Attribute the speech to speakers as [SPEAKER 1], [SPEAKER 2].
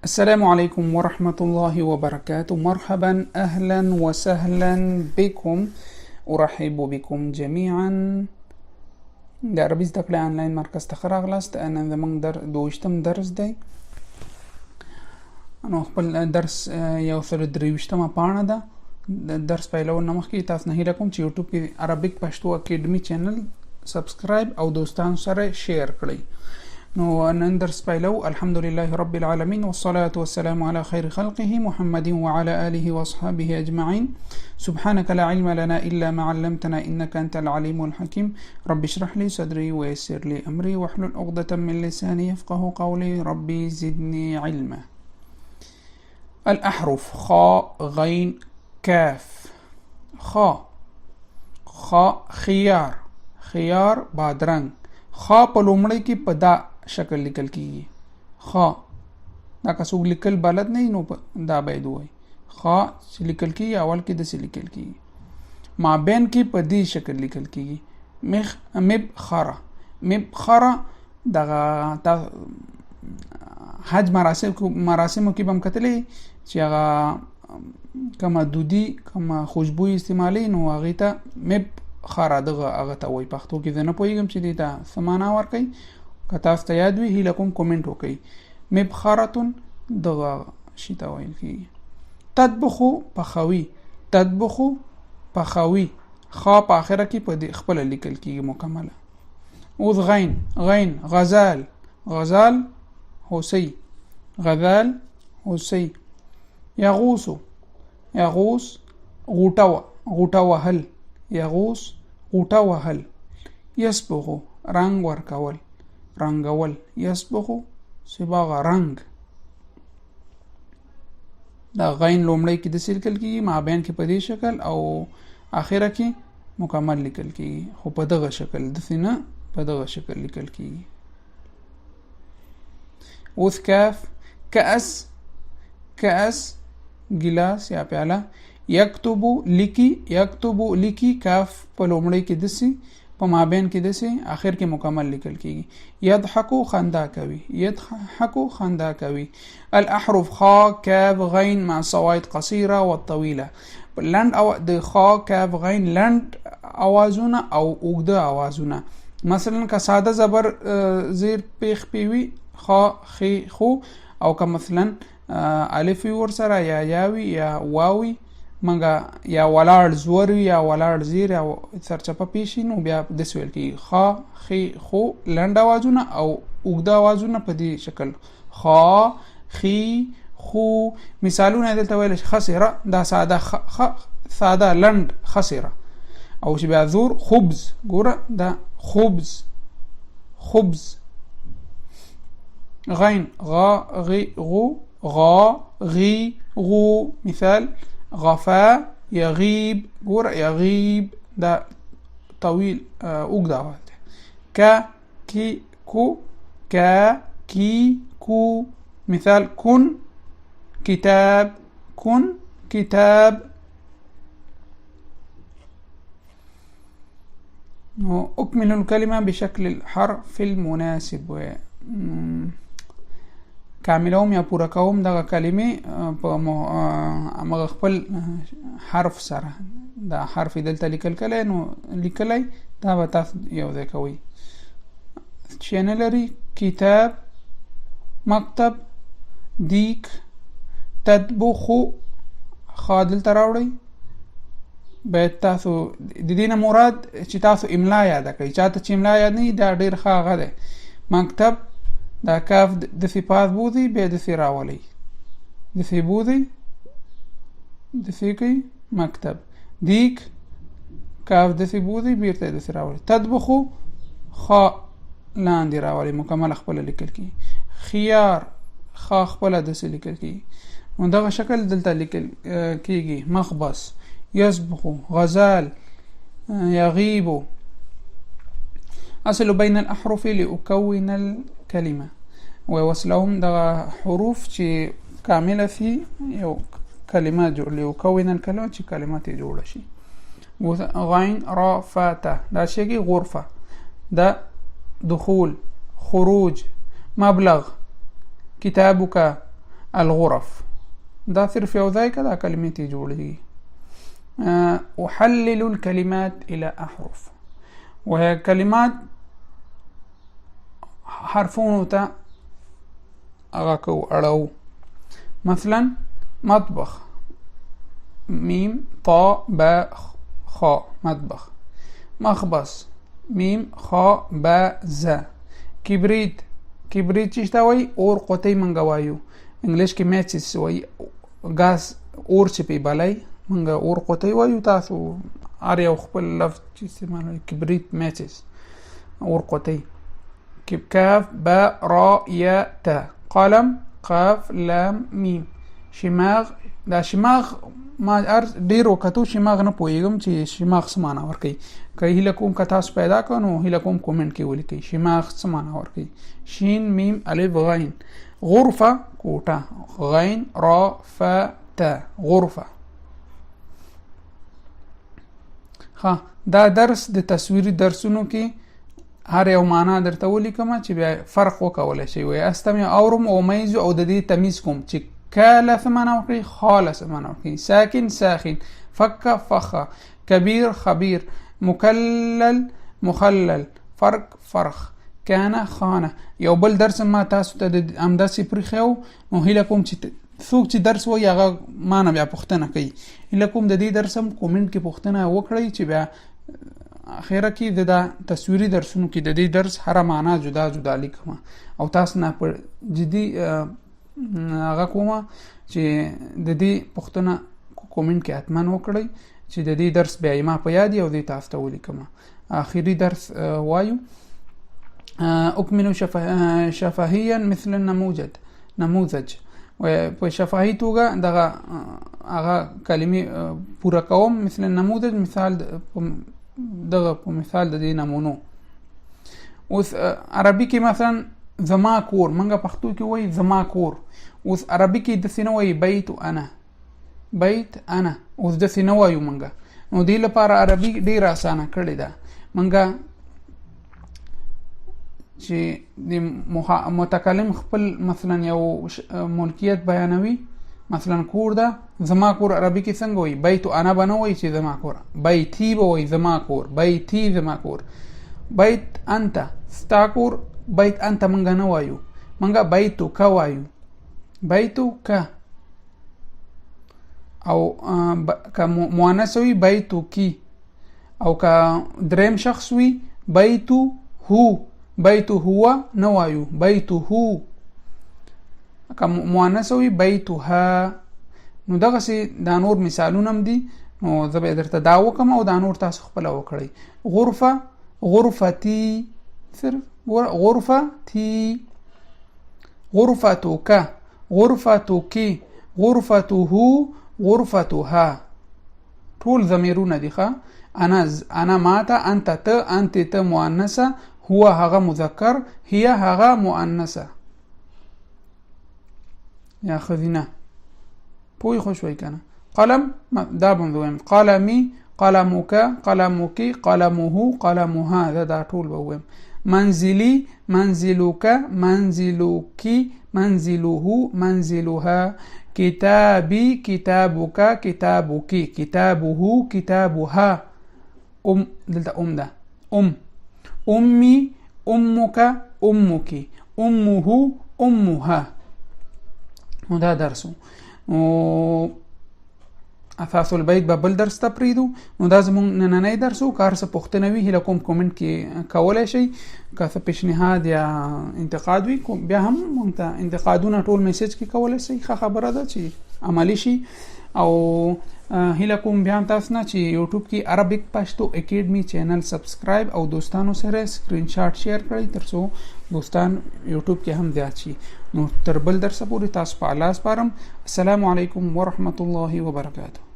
[SPEAKER 1] السلام عليكم ورحمة الله وبركاته. مرحبا، أهلا وسهلا بكم. أرحب بكم جميعا. د عربي زده کړې آنلاین مرکز ته ښه راغلاست. نن زموږ دویشتم درس دی. نو خپل درس یو سل درویشتمه پاڼه ده. د درس پیلولو نه مخکې تاسو نه هیله کوم چې یوټیوب کې عربیک پښتو اکیډمي چینل سبسکرایب او دوستانو سره شیر کړئ. نو نن درس پیلو. الحمدلله رب العالمين والصلاة والسلام على خير خلقه محمد وعلى آله وأصحابه أجمعين. سبحانك لا علم لنا إلا ما علمتنا إنك أنت العليم الحكيم. رب اشرح لي صدري ويسر لي أمري واحلل عقدة من لساني يفقه قولي. ربي زدني علما. الأحرف خاء غين كاف. خاء خيار بادرنگ. خا په لومړی کې په دا شکل لیکل کیږي. خا دا که څوک لیکل بلد نه نو دا باید وای. خا چې لیکل کیږي اول کې د څه لیکل کیږي. مابین کې په دې شکل لیکل کیږي. مبخره دغه حج مراسمو کې بم کتلې چې هغه کما دودی کما خوشبوئی استعمالي نو هغه ته خاره هغه ته وای. پښتو کې زه نه پوهیږم چې دې ته څه معنا ورکوي. که تاسو ته یاد وي هیله کوم کومنټ وکړئ. مبخرتون دغه شي ته ویل کېږي. تطبخو پخوي. خا په آخره کې په خپله لیکل کېږي مکمله. اوس غین غزال هوسۍ. یغوس غوټه وهل. غوټه وهل. یصبغ رنګول. یصبغ صباغ رنگ. دا غین لومړی کې د څه لیکل کېږي، مابین کې په دې شکل او آخره کې مکمل لیکل کېږي، خو په دغه شکل داسې نه، په دغه شکل لیکل کېږي. اوس کاف. کأس ګلاس یا پیاله. یکتبو لیکي. کاف په لومړی کې دسي، په مابین کې دسي، آخر کې مکمل لیکل کېږي. یضحکو خندا کوي. الاحرف خا کاف غین مع صواعد قصيره والطويله. لند او د خا کاف غین لند اوازونه او اوږده اوازونه. مثلا که ساده زبر زیر پیخ پیوي خا خي خو، او که مثلا الف ور سره یا یاوي یا واوي منګه یا ولاړ زور یا ولاړ زیر یا سرچپه پیشي نو بیا د سویل کې خا خي خو لند اوازونه او اوږده اوازونه په دې شکل. خا خي خو. مثالونه دلته ویل خسره دا ساده لند خسره، او چې بیا زور خبز. ګوره دا خبز. غين غي غو. مثال غفا يغيب. ګوره يغيب دا طويل اوږده اواز ده. كي كو. مثال كن كتاب. أكمل الكلمة بشكل الحرف المناسب. کاملوم یا پورا کوم دغه کلمې په مغه خپل حرف سره. دا حرف دلته لیکل کلی نو لیکلی دا به تاسو یو ځای کوئ. چینه لري کتاب، مکتب، دیک. تطبخو خا دلته راوړئ. باید تاسو د دې نه مراد چې تاسو املا یاده کړئ. چاته چې املا یاد نه دا ډېر ښه هغه دی. مکتب دا کاف دسې پاس بوځي بیا دسې راولئ، دسې بوځئ دسې کوي مکتب. دیک کاف دسې بوځي بیرته دسې راولئ. تطبخو خا لاندې راولئ مکمل خپله لیکل کېږي. خيار خا خپله دسې لیکل کېږي. نو دغه شکل دلته لیکل کېږي. مخبص، یصبغ، غزال، یغیب. أصل بين الأحرف لأكون الكلمة. ووصلهم دغه حروف چې کامله فی یو کلمات جوړ لأكون الكلمة چې کلمات جوړ شي. غین را فاته دا شي غرفه. دا دخول، خروج، مبلغ. كتابك الغرف. دا صرف یو ځای که دا کلمې ته جوړېږي. أحلل الكلمات إلى أحرف، وهي كلمات حرفونو ته هغه کو اړو. مثلا مطبخ، ميم طا با خا مطبخ. مخبص، ميم خا با ز. کبریت، کبریت چې ته وایي اور قوطۍ منګه وایو، انګلیش کې میچز وایي، ګاز اور چې پې بلی منګه اور قوطۍ وایو، تاسو هر یو خپل لفظ چې استعمالوي. کبریت میچز اور قوطۍ. کاف با را یا تا. قلم قاف لام میم. شماغ، دا شماغ ما ډیرو کتو شماغ نه پوهیږم چې شماغ څه معنا ورکوي. که هیله کوم که تاسو پیدا کړو نو هیله کوم کومنټ کې ولیکئ شماغ څه معنا ورکوي. شین میم الف غین. غرفه کوټه، غین را ف تا غرفه. ها دا درس د تصویري درسونو کې هر یو معنا درته ولیکم چې بیا فرق وکولی شي. وایي استمع اورم او میز او د دې تمیز کوم چې کاله څه معنا ورکوي، خاله څه معنا ورکوي. ساکن ساخن. فک فخه. کبیر خبیر. مکلل مخلل. فرق فرخ. کانه خانه. یو بل درس ما تاسو ته همداسې پرېښی نو هیله کوم چې څوک چې درس وایي هغه ما نه بیا پوښتنه کوي. هیله کوم د دې درس هم کومنټ کې پوښتنه وکړئ چې بیا اخیره کې د تصویري درسونو کې د دې درس هره معنا جدا جدا لیکم او تاسو نه په جدي هغه کومه چې د دې پوښتنه کومنټ کې حتما وکړئ چې د دې درس بیا ما په یاد او دې تاسو ته ولیکم. آخري درس وایو. أكمل شفهيا مثل نموذج. و په شفاهي توګه دغه هغه کلمې پوره کوم. مثل نموذج مثال دغه په مثال د دې نمونو. اوس عربي کې مثلا زما کور، منګه پښتو کې وایي زما کور. اوس عربي کې داسې نه وایي بیت انا، بیت انا. اوس داسې نه وایو منګه. نو دې لپاره عربي ډېره اسانه کړې ده. منګه چې د متکلم خپل مثلا یو ملکیت بیانوي، مثلا کور ده، زما کور عربي کې څنګه وایي؟ بیت انا به نه وایي چې زما کور، بیتی به وایي زما کور، بیتی زما کور. بیت انت ستا کور، بیت انت منګه نه وایو، منګه بیتو که وایو، بیتو که. او که مؤنث وي بیتو کی، او که دریم شخص وي بیتو هو، بیتو هو نه وایو، بیتو هو. که مؤنث وي بیتو ها. نو دغسې دا نور مثالونه هم دي، نو زه به درته دا وکم او دا نور تاسو خپله وکړئ. غرفه، غرفتي، صرف غرفتي. غرفتك، غرفتك، غرفته، غرفتها. ټول ضمیرونه دي ښه. انا ماته، انت ته، انت ته مؤنثه، هو هغه مذکر، هي هغه مؤنثه یا خذینه. پوی خوشوي کنه. قلم دا بم دویم، قلمي، قلمك، قلمك، قلمه، قلمها. دا ټول بویم. منزلي، منزلك، منزلك، منزله، منزلها. كتابي، كتابك، كتابك، كتابه، كتابها. دلته ده أمي، أمك، أمك، أمه، أمها. وده درسو. اثاث البيت به بل درس ته پریدو. نو دا زموږ نننی درسو. که هر څه پوښتنه وي هیله کوم کومنټ کې کولی شئ. که څه پیشنهاد یا انتقاد وي بیا هم موږ ته انتقادونه ټول میسیج کې کولی شئ. ښه خبره ده چې عملي شي. او هیله کوم بیا هم تاسو نه چې یوټیوب کې عربیک پښتو اکیډمي چینل سبسکرایب او دوستانو سره سکرین شاټ شیر کړئ ترڅو دوستان یوټیوب کې هم زیات شي. نو تر بل درس پورې تاسو په الله سپارم. السلام علیکم ورحمت الله وبرکاته.